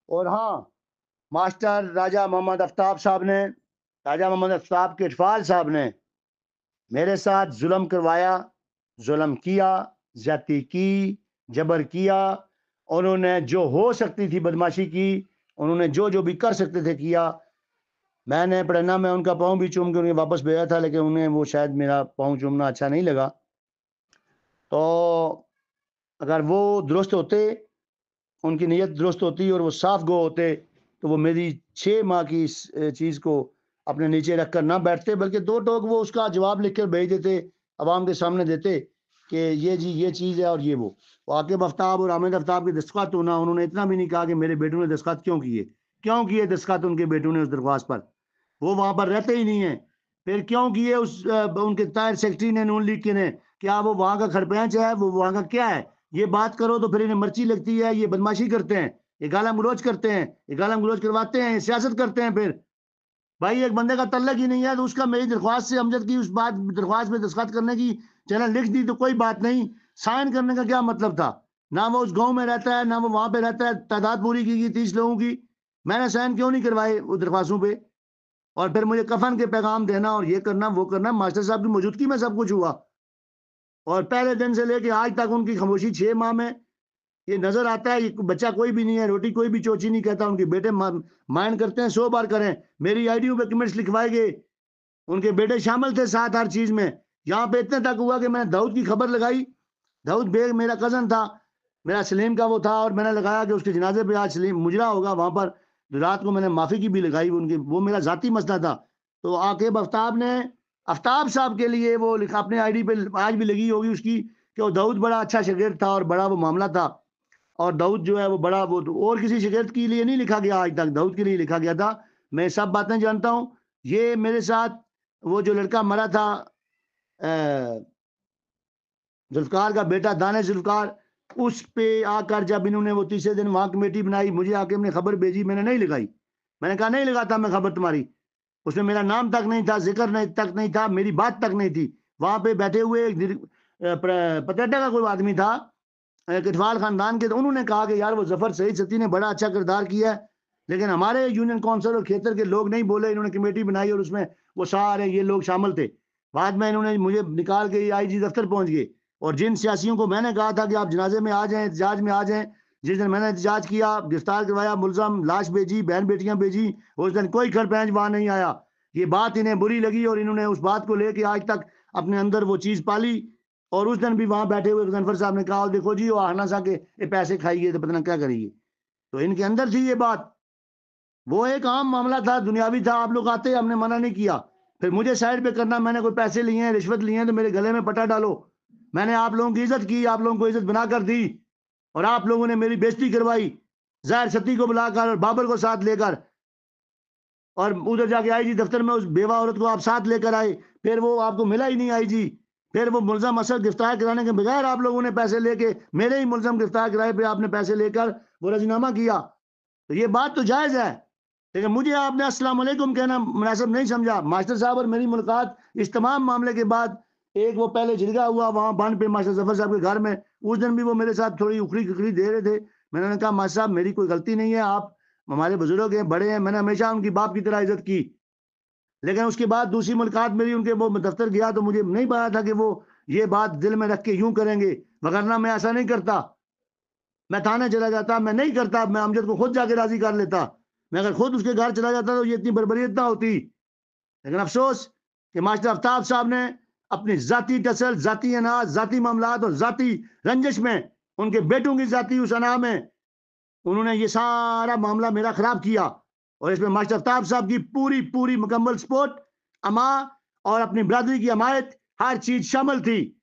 और हाँ, मास्टर राजा मोहम्मद आफ्ताब साहब ने, राजा मोहम्मद आफ्ताब के इकबाल साहब ने मेरे साथ जुल्म करवाया, जुल्म किया, ज्यादती की, जबर किया। उन्होंने जो हो सकती थी बदमाशी की, उन्होंने जो भी कर सकते थे किया। मैंने पढ़ना में उनका पाँव भी चूम के उन्हें वापस भेजा था, लेकिन उन्हें वो शायद मेरा पाँव चूमना अच्छा नहीं लगा। तो अगर वो दुरुस्त होते, उनकी नीयत दुरुस्त होती और वो साफ गो होते, तो वो मेरी 6 माह की इस चीज़ को अपने नीचे रखकर ना बैठते, बल्कि 2 टोक वो उसका जवाब लिख कर भेज देते, अवाम के सामने देते कि ये जी ये चीज़ है और ये वो। आकिब आफ्ताब और हामिद आफ्ताब के दस्तखत होना, उन्होंने इतना भी नहीं कहा कि मेरे बेटों ने दस्तखत क्यों किए? क्यों किए दस्तखत उनके बेटों ने उस दरख्वास्त पर? वो वहाँ पर रहते ही नहीं हैं। फिर क्यों किए उनके तायर सेक्रेटरी ने, नून लीग के ने? क्या वो वहाँ का खरपैंच है? वो वहाँ का क्या है? ये बात करो तो फिर इन्हें मर्ची लगती है, ये बदमाशी करते हैं, ये गाला-गलौच करते हैं, ये गाला-गलौच करवाते हैं, ये सियासत करते हैं फिर। भाई एक बंदे का तल्लक ही नहीं है, तो उसका मेरी दरख्वास्त से अमजद की उस बात दरख्वास्त में दस्तखत करने की चैनल लिख दी तो कोई बात नहीं, साइन करने का क्या मतलब था? ना वो उस गाँव में रहता है, ना वो वहाँ पे रहता है, तादाद पूरी की गई 30 लोगों की। मैंने साइन क्यों नहीं करवाए वो दरख्वास्तों पे? और फिर मुझे कफन के पैगाम देना और ये करना, वो करना, मास्टर साहब की मौजूदगी में सब कुछ हुआ। और पहले दिन से लेके आज तक उनकी खामोशी 6 माह में ये नज़र आता है, ये बच्चा कोई भी नहीं है, रोटी कोई भी चोची नहीं कहता, उनके बेटे माइंड करते हैं, 100 बार करें। मेरी आईडियों पे कमेंट्स लिखवाए गए, उनके बेटे शामिल थे साथ हर चीज़ में। यहाँ पे इतने तक हुआ कि मैंने दाऊद की खबर लगाई, दाऊद बेग मेरा कज़न था, मेरा सलीम का वो था, और मैंने लगाया कि उसके जनाज़े पे आज सलीम मुजरा होगा वहाँ पर। रात को मैंने माफ़ी की भी लगाई उनकी, वो मेरा ज़ाती मसला था। तो आकिब आफ्ताब ने, आफ्ताब साहब के लिए वो लिखा अपने आईडी पे, आज भी लगी होगी उसकी, कि वो दाऊद बड़ा अच्छा शागिर्द था और बड़ा वो मामला था। और दाऊद जो है वो बड़ा वो तो और किसी शागिर्द के लिए नहीं लिखा गया आज तक, दाऊद के लिए लिखा गया था। मैं सब बातें जानता हूँ। ये मेरे साथ वो जो लड़का मरा था, जुल्फ़िकार का बेटा दानिश जुल्फ़िकार, उस पे आकर जब इन्होंने वो तीसरे दिन वहाँ कमेटी बनाई, मुझे आके हमने खबर भेजी, मैंने नहीं लगाई। मैंने कहा नहीं लगाता मैं खबर तुम्हारी। उसमें मेरा नाम तक नहीं था, ज़िक्र नहीं तक नहीं था, मेरी बात तक नहीं थी। वहाँ पे बैठे हुए एक पतेटा का कोई आदमी था, किटवाल खानदान के, तो उन्होंने कहा कि यार वो ज़फ़र सईद सती ने बड़ा अच्छा किरदार किया है, लेकिन हमारे यूनियन काउंसिल और खेतर के लोग नहीं बोले। इन्होंने कमेटी बनाई और उसमें वो सारे ये लोग शामिल थे। बाद में इन्होंने मुझे निकाल के आईजी दफ्तर पहुंच गए, और जिन सियासियों को मैंने कहा था कि आप जनाजे में आ जाएं, एहतजाज में आ जाएं, जिस दिन मैंने एहतजाज किया, गिरफ्तार करवाया, मुलजम, लाश भेजी, बहन बेटियां भेजी, उस दिन कोई खरपैंच वहां नहीं आया। ये बात इन्हें बुरी लगी और इन्होंने उस बात को लेके आज तक अपने अंदर वो चीज़ पाली। और उस दिन भी वहां बैठे हुए गजनफर साहब ने कहा, देखो जी वो आहना सा के ये पैसे खाइए तो पता ना क्या करिए। तो इनके अंदर थी ये बात। वो एक आम मामला था, दुनियावी था, आप लोग आते, हमने मना नहीं किया। फिर मुझे साइड पे करना, मैंने कोई पैसे लिए हैं, रिश्वत लिए हैं, तो मेरे गले में पट्टा डालो। मैंने आप लोगों की इज्जत की, आप लोगों को इज्जत बनाकर दी, और आप लोगों ने मेरी बेइज्जती करवाई, जाहिर सती को बुलाकर और बाबर को साथ लेकर, और उधर जाके आईजी दफ्तर में उस बेवा औरत को आप साथ लेकर आए। फिर वो आपको मिला ही नहीं आईजी। फिर वो मुलजम असद गिरफ्तार कराने के बगैर आप लोगों ने पैसे लेके, मेरे ही मुलजम गिरफ्तार कराए पे आपने पैसे लेकर वो राजीनामा किया। तो ये बात तो जायज़ है, लेकिन मुझे आपने अस्सलाम वालेकुम कहना मुनासिब नहीं समझा। मास्टर साहब और मेरी मुलाकात इस तमाम मामले के बाद, एक वो पहले झिड़गा हुआ वहाँ बांध पे मास्टर ज़फ़र साहब के घर में, उस दिन भी वो मेरे साथ थोड़ी उखड़ी-खिखड़ी दे रहे थे। मैंने कहा मास्टर साहब मेरी कोई गलती नहीं है, आप हमारे बुजुर्ग हैं, बड़े हैं, मैंने हमेशा उनकी बाप की तरह इज़्ज़त की। लेकिन उसके बाद दूसरी मुलाकात मेरी उनके वो दफ्तर गया तो मुझे नहीं पता था कि वो ये बात दिल में रख के यूँ करेंगे, वरना मैं ऐसा नहीं करता। मैं थाने चला जाता, मैं नहीं करता, मैं अमजद को खुद जाके राज़ी कर लेता। मैं अगर खुद उसके घर चला जाता तो ये इतनी बर्बरियत ना होती। लेकिन अफ़सोस कि मास्टर आफ्ताब साहब ने अपनी ज़ाती टसल, ज़ाती अनाज, ज़ाती मामलात और ज़ाती रंजिश में, उनके बेटों की ज़ाती उस अना में, उन्होंने ये सारा मामला मेरा ख़राब किया। और इसमें मास्टर आफ्ताब साहब की पूरी मुकम्मल सपोर्ट, अमा और अपनी बिरादरी की हमायत, हर चीज़ शामिल थी।